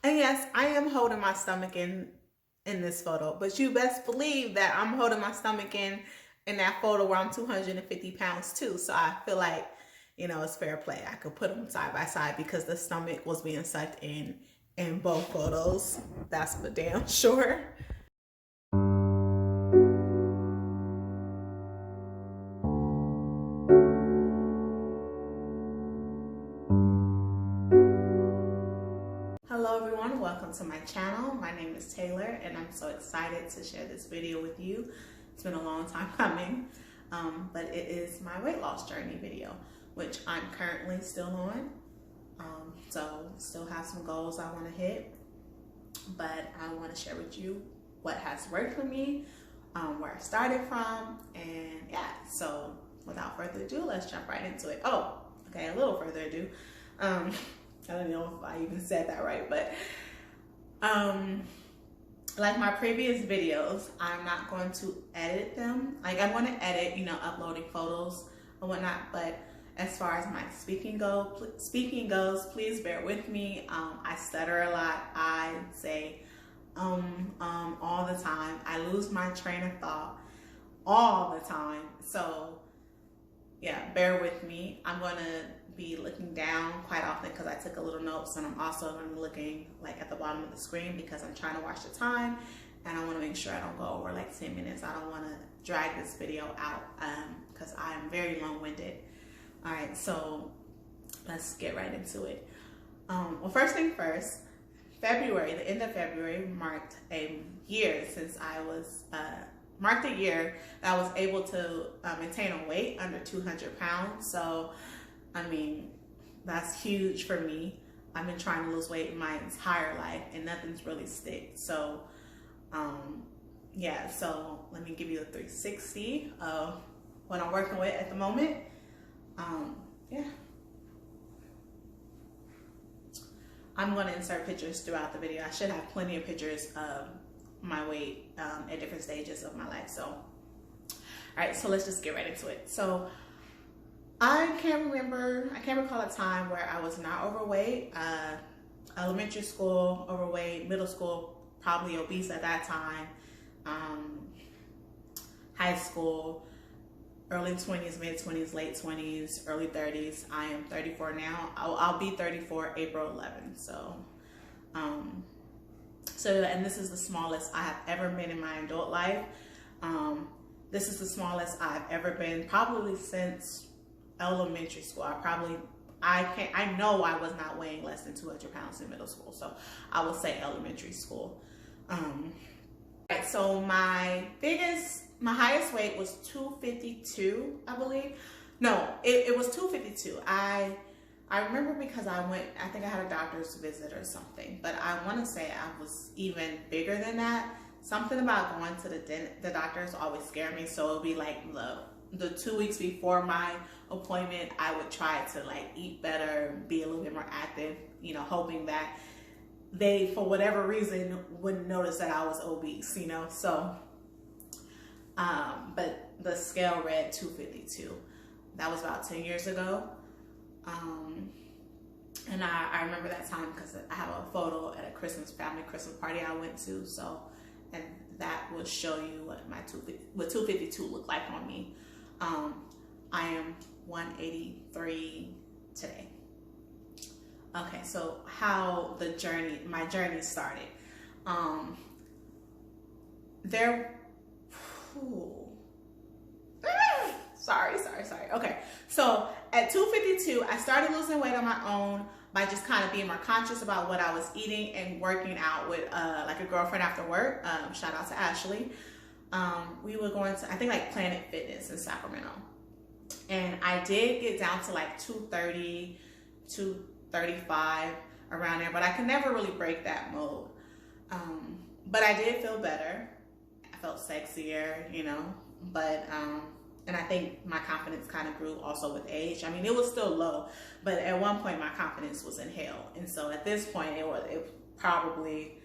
And yes, I am holding my stomach in this photo, but you best believe that I'm holding my stomach in that photo where I'm 250 pounds too. So I feel like, it's fair play. I could put them side by side because the stomach was being sucked in both photos. That's for damn sure. Hello everyone, welcome to my channel. My name is Taylor and I'm so excited to share this video with you. It's been a long time coming, but it is my weight loss journey video, which I'm currently still on. So still have some goals I want to hit, but I want to share with you what has worked for me, where I started from, and yeah, so without further ado, let's jump right into it. Oh, okay, a little further ado. I don't know if I even said that right, but like my previous videos, I'm not going to edit them. Like I'm going to edit, uploading photos and whatnot, but as far as my speaking goes, please bear with me. I stutter a lot. I say all the time. I lose my train of thought all the time. So yeah, bear with me. I'm going to be looking down quite often because I took a little notes, and I'm also going to be looking like at the bottom of the screen because I'm trying to watch the time and I want to make sure I don't go over like 10 minutes. I don't want to drag this video out because I am very long-winded. All right, so let's get right into it. Well, first thing first, February, the end of February marked a year since I was marked a year that I was able to maintain a weight under 200 pounds. So, I mean, that's huge for me. I've been trying to lose weight my entire life and nothing's really stick. So, yeah, so let me give you a 360 of what I'm working with at the moment. Yeah. I'm going to insert pictures throughout the video. I should have plenty of pictures of my weight at different stages of my life. So, all right, so let's just get right into it. So I can't recall a time where I was not overweight. Elementary school, overweight, middle school, probably obese at that time. High school, early 20s, mid 20s, late 20s, early 30s. I am 34 now. I'll be 34 April 11th. So, and this is the smallest I have ever been in my adult life. This is the smallest I've ever been probably since elementary school. I know I was not weighing less than 200 pounds in middle school. So I would say elementary school. Right, so my highest weight was 252, I believe. No, it was 252. I remember because I think I had a doctor's visit or something, but I want to say I was even bigger than that. Something about going to the doctors always scared me, so it would be like the 2 weeks before my appointment, I would try to like eat better, be a little bit more active, hoping that they, for whatever reason, wouldn't notice that I was obese, so, but the scale read 252. That was about 10 years ago. And I remember that time because I have a photo at a family Christmas party I went to, so, and that will show you what what 252 looked like on me. I am 183 today. Okay, so how my journey started. Sorry. Okay, so at 252, I started losing weight on my own by just kind of being more conscious about what I was eating and working out with like a girlfriend after work. Shout out to Ashley. We were going to, I think, like Planet Fitness in Sacramento. And I did get down to like 230, 235, around there, but I could never really break that mode. But I did feel better. I felt sexier, but, and I think my confidence kind of grew also with age. I mean, it was still low, but at one point my confidence was in hell. And so at this point it probably,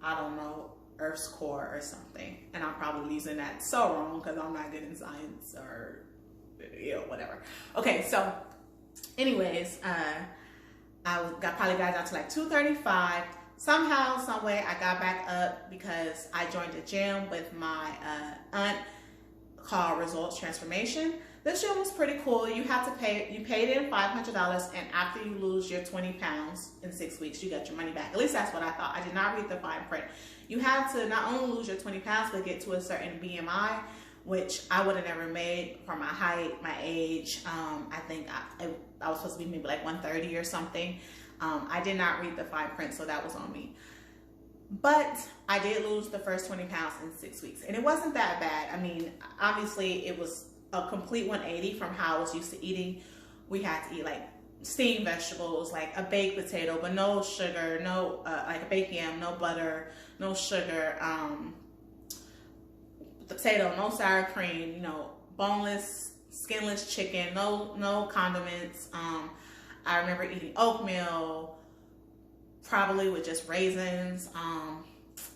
I don't know, Earth's core or something. And I'm probably using that so wrong because I'm not good in science or, whatever. Okay, so anyways, I probably got down to like 235, Somehow, some way, I got back up because I joined a gym with my aunt called Results Transformation. This gym was pretty cool. You have to pay, you paid in $500, and after you lose your 20 pounds in 6 weeks, you get your money back. At least that's what I thought. I did not read the fine print. You have to not only lose your 20 pounds, but get to a certain BMI, which I would have never made for my height, my age. I think I was supposed to be maybe like 130 or something. I did not read the fine print, so that was on me. But I did lose the first 20 pounds in 6 weeks, and it wasn't that bad. I mean, obviously it was a complete 180 from how I was used to eating. We had to eat like steamed vegetables, like a baked potato, but no sugar, no like a baked yam, no butter, no sugar, the potato, no sour cream, you know, boneless, skinless chicken, no condiments. I remember eating oatmeal, probably with just raisins.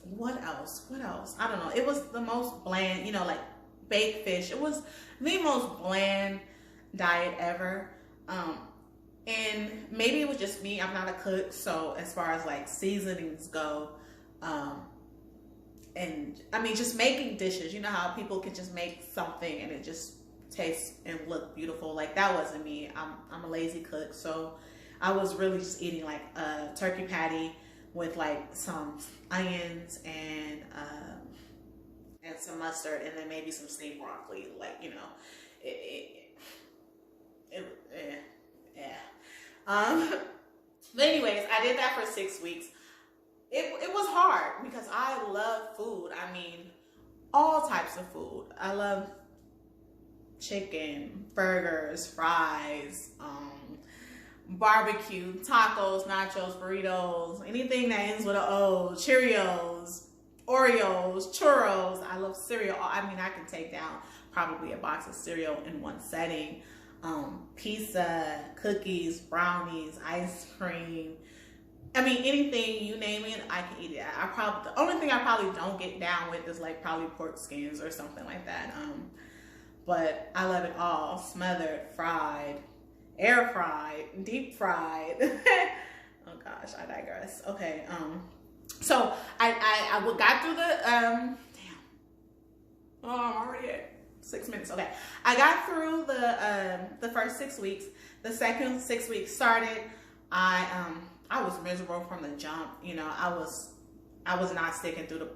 What else? I don't know. It was the most bland, you know, like baked fish. It was the most bland diet ever. And maybe it was just me. I'm not a cook, so as far as like seasonings go, and I mean, just making dishes, you know how people can just make something and it just taste and look beautiful. Like, that wasn't me. I'm a lazy cook, so I was really just eating like a turkey patty with like some onions and some mustard, and then maybe some steamed broccoli. Like, you know, but anyways, I did that for 6 weeks. It was hard because I love food. I mean, all types of food. I love chicken, burgers, fries, barbecue, tacos, nachos, burritos, anything that ends with an O, Cheerios, Oreos, churros. I love cereal. I mean, I can take down probably a box of cereal in one setting. Pizza, cookies, brownies, ice cream. I mean, anything, you name it, I can eat it. The only thing I probably don't get down with is like probably pork skins or something like that. But I love it all. Smothered, fried, air fried, deep fried. Oh gosh, I digress. Okay. So I got through the damn. Oh, I'm already at 6 minutes. Okay. I got through the first 6 weeks. The second 6 weeks started. I was miserable from the jump. You know, I was not sticking to the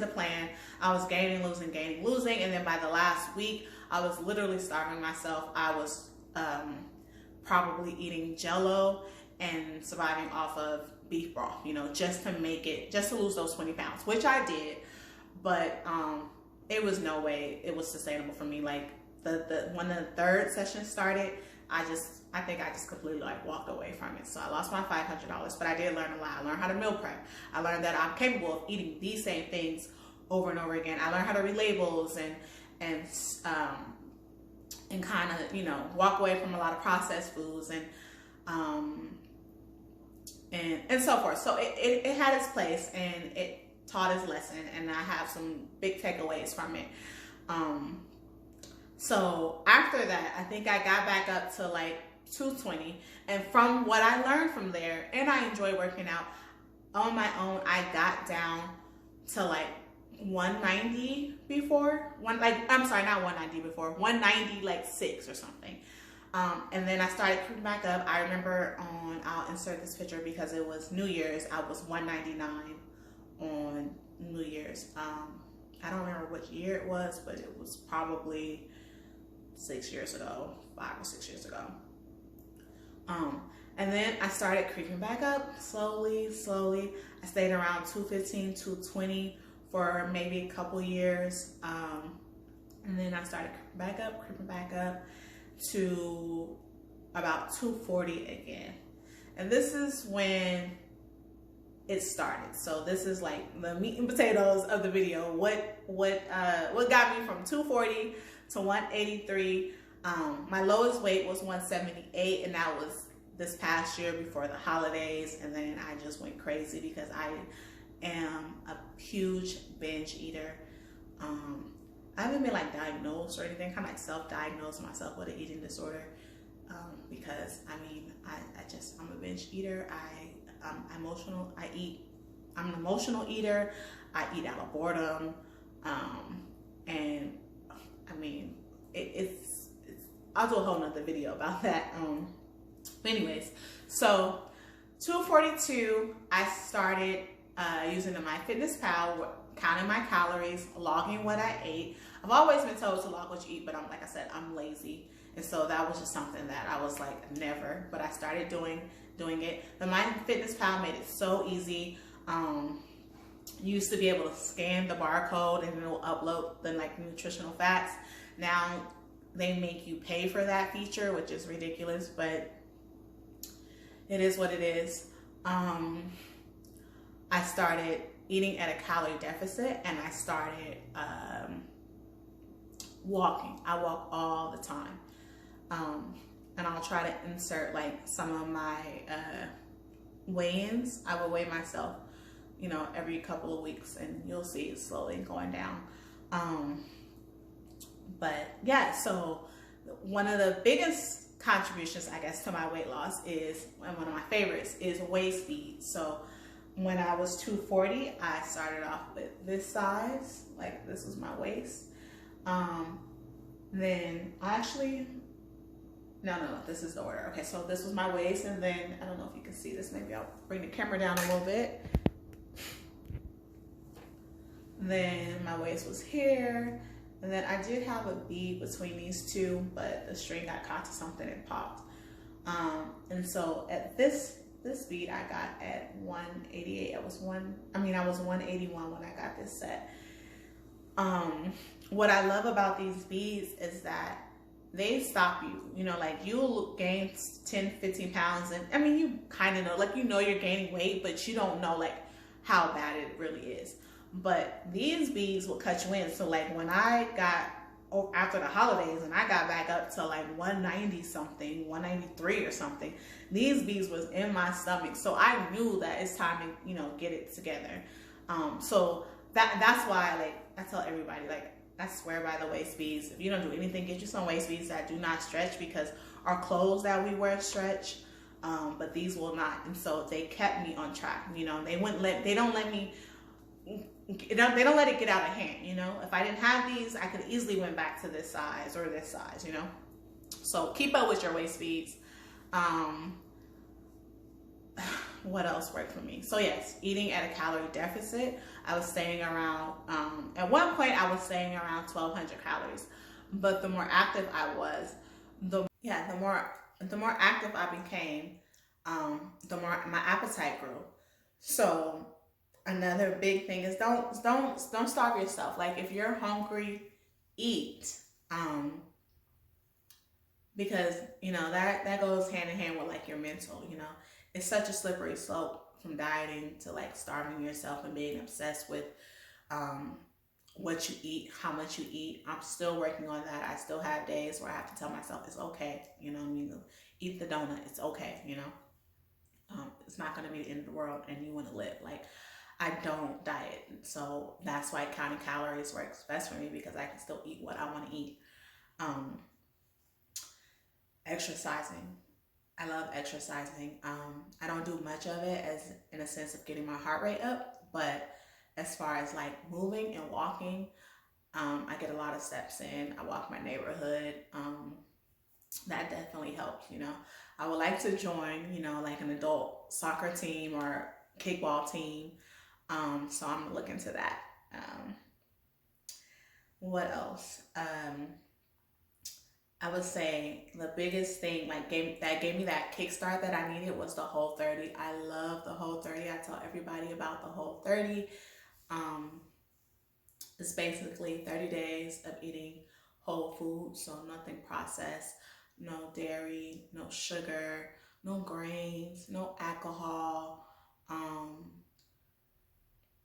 plan. I was gaining, losing, and then by the last week, I was literally starving myself. I was probably eating Jell-O and surviving off of beef broth, you know, just to lose those 20 pounds, which I did. But it was no way it was sustainable for me. Like, when the third session started, I think I just completely like walked away from it. So I lost my $500, but I did learn a lot. I learned how to meal prep. I learned that I'm capable of eating these same things over and over again. I learned how to read labels and kind of, you know, walk away from a lot of processed foods and so forth. So it had its place and it taught its lesson, and I have some big takeaways from it. So after that, I think I got back up to like 220, and from what I learned from there, and I enjoy working out on my own, I got down to like 190 before, 190 like 6 or something. And then I started creeping back up. I remember I'll insert this picture because it was New Year's. I was 199 on New Year's. I don't remember which year it was, but it was probably 6 years ago, 5 or 6 years ago. And then I started creeping back up slowly. I stayed around 215, 220 for maybe a couple years. And then I started creeping back up to about 240 again. And this is when it started. So this is like the meat and potatoes of the video. What got me from 240 to 183. My lowest weight was 178, and that was this past year before the holidays. And then I just went crazy because I am a huge binge eater. I haven't been like diagnosed or anything. Kind of like self-diagnosed myself with an eating disorder, because I mean, I'm a binge eater. I I'm an emotional eater. I eat out of boredom. And I mean, it's I'll do a whole nother video about that. But anyways, so 242, I started using the MyFitnessPal, counting my calories, logging what I ate. I've always been told to log what you eat, but like I said, I'm lazy. And so that was just something that I was like, never. But I started doing it. The MyFitnessPal made it so easy. You used to be able to scan the barcode and it will upload the like nutritional facts. Now they make you pay for that feature, which is ridiculous, but it is what it is. I started eating at a calorie deficit, and I started walking. I walk all the time. And I'll try to insert like some of my weigh-ins. I will weigh myself, you know, every couple of weeks, and you'll see it slowly going down. But yeah, so one of the biggest contributions, I guess, to my weight loss is, and one of my favorites, is waist speed. So when I was 240, I started off with this size, like this was my waist. Then actually, no, this is the order. Okay, so this was my waist, and then, I don't know if you can see this, maybe I'll bring the camera down a little bit. Then my waist was here, and then I did have a bead between these two, but the string got caught to something and popped. And so at this bead I got at 188. I was 181 when I got this set. What I love about these beads is that they stop you, you know, like you'll gain 10, 15 pounds, and I mean, you kind of know, like, you know, you're gaining weight, but you don't know like how bad it really is. But these beads will cut you in. So like when I got, after the holidays, and I got back up to like 190 something, 193 or something, these beads was in my stomach. So I knew that it's time to, you know, get it together. So that's why, like, I tell everybody, like, I swear by the waist beads. If you don't do anything, get you some waist beads that do not stretch, because our clothes that we wear stretch, but these will not. And so they kept me on track. You know, they don't let it get out of hand. You know, if I didn't have these, I could easily went back to this size or this size, you know. So keep up with your waist beads. What else worked for me? So yes, eating at a calorie deficit. I was staying around, at one point I was staying around 1,200 calories, but the more active I was, the more active I became, the more my appetite grew. So another big thing is don't starve yourself. Like, if you're hungry, eat. Because, you know, that goes hand in hand with like your mental, you know. It's such a slippery slope from dieting to like starving yourself and being obsessed with what you eat, how much you eat. I'm still working on that. I still have days where I have to tell myself it's okay, you know what I mean? Eat the donut, it's okay, you know. It's not going to be the end of the world, and you want to live. Like, I don't diet, so that's why counting calories works best for me, because I can still eat what I want to eat. Exercising. I love exercising. I don't do much of it as in a sense of getting my heart rate up, but as far as like moving and walking, I get a lot of steps in. I walk my neighborhood. That definitely helps, you know. I would like to join, you know, like an adult soccer team or kickball team. So I'm gonna look into that. What else? I would say the biggest thing gave me that kickstart that I needed was the Whole30. I love the Whole30. I tell everybody about the Whole30. It's basically 30 days of eating whole food, so nothing processed, no dairy, no sugar, no grains, no alcohol.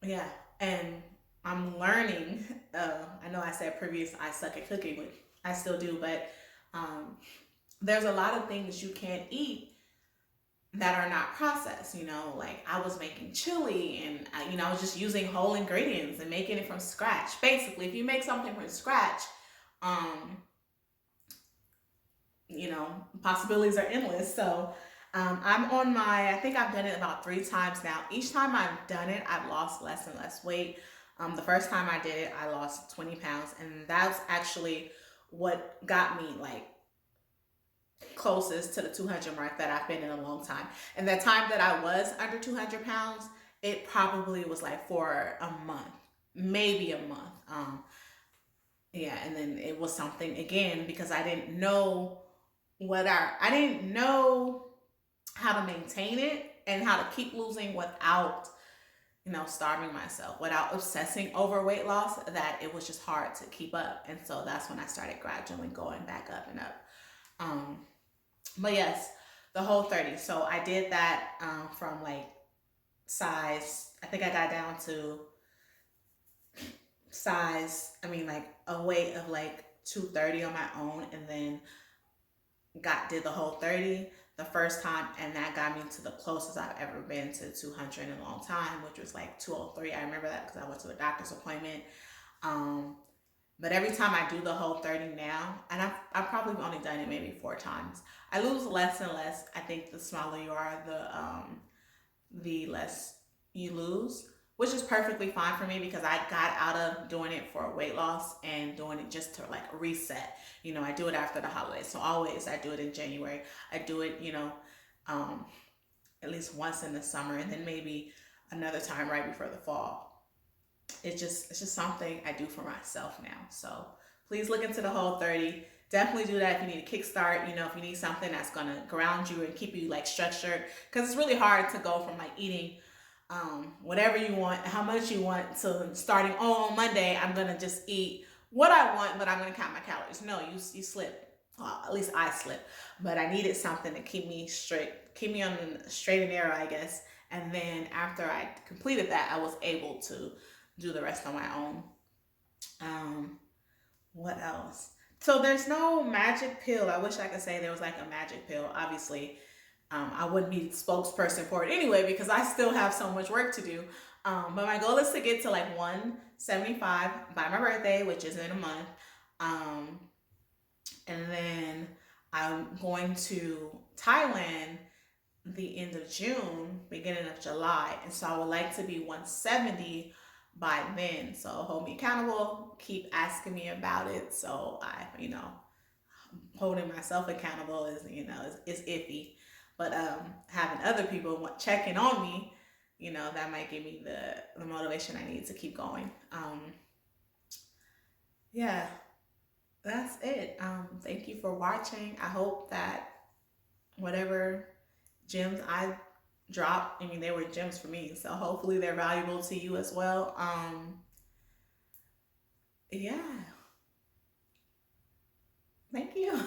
Yeah, and I'm learning. I know I said previous I suck at cooking, which I still do, but there's a lot of things you can't eat that are not processed, you know. Like, I was making chili, and I was just using whole ingredients and making it from scratch. Basically, if you make something from scratch, you know, possibilities are endless. So I'm on my, I think I've done it about 3 times now. Each time I've done it, I've lost less and less weight. The first time I did it, I lost 20 pounds, and that's actually what got me like closest to the 200 mark that I've been in a long time. And the time that I was under 200 pounds, it probably was like for a month, maybe a month. Yeah, and then it was something again because I didn't know I didn't know how to maintain it and how to keep losing without, starving myself, without obsessing over weight loss, that it was just hard to keep up. And so that's when I started gradually going back up and up. Um, but yes, the whole 30. So I did that from like size, I think I got down to like a weight of like 230 on my own, and then did the whole 30 the first time, and that got me to the closest I've ever been to 200 in a long time, which was like 203. I remember that because I went to a doctor's appointment. Um, but every time I do the whole 30 now, and I've probably only done it maybe 4 times, I lose less and less. I think the smaller you are, the less you lose, which is perfectly fine for me because I got out of doing it for weight loss and doing it just to like reset. I do it after the holidays. So always I do it in January. I do it, um, at least once in the summer, and then maybe another time right before the fall. It's just something I do for myself now. So please look into the whole 30. Definitely do that if you need a kickstart, if you need something that's gonna ground you and keep you like structured. Because it's really hard to go from like eating whatever you want, how much you want, to starting, on Monday, I'm gonna just eat what I want, but I'm gonna count my calories. No, you slip. Well, at least I slip. But I needed something to keep me straight, keep me on the straight and narrow, I guess. And then after I completed that, I was able to do the rest on my own. Um, what else? So there's no magic pill. I wish I could say there was like a magic pill. Obviously, I wouldn't be the spokesperson for it anyway because I still have so much work to do. But my goal is to get to like 175 by my birthday, which is in a month. Um, and then I'm going to Thailand the end of June, beginning of July. And so I would like to be 170 by then. So hold me accountable, keep asking me about it. So holding myself accountable is iffy. But having other people checking on me, that might give me the motivation I need to keep going. Yeah, that's it. Thank you for watching. I hope that whatever gems I dropped, they were gems for me. So hopefully they're valuable to you as well. Yeah. Thank you.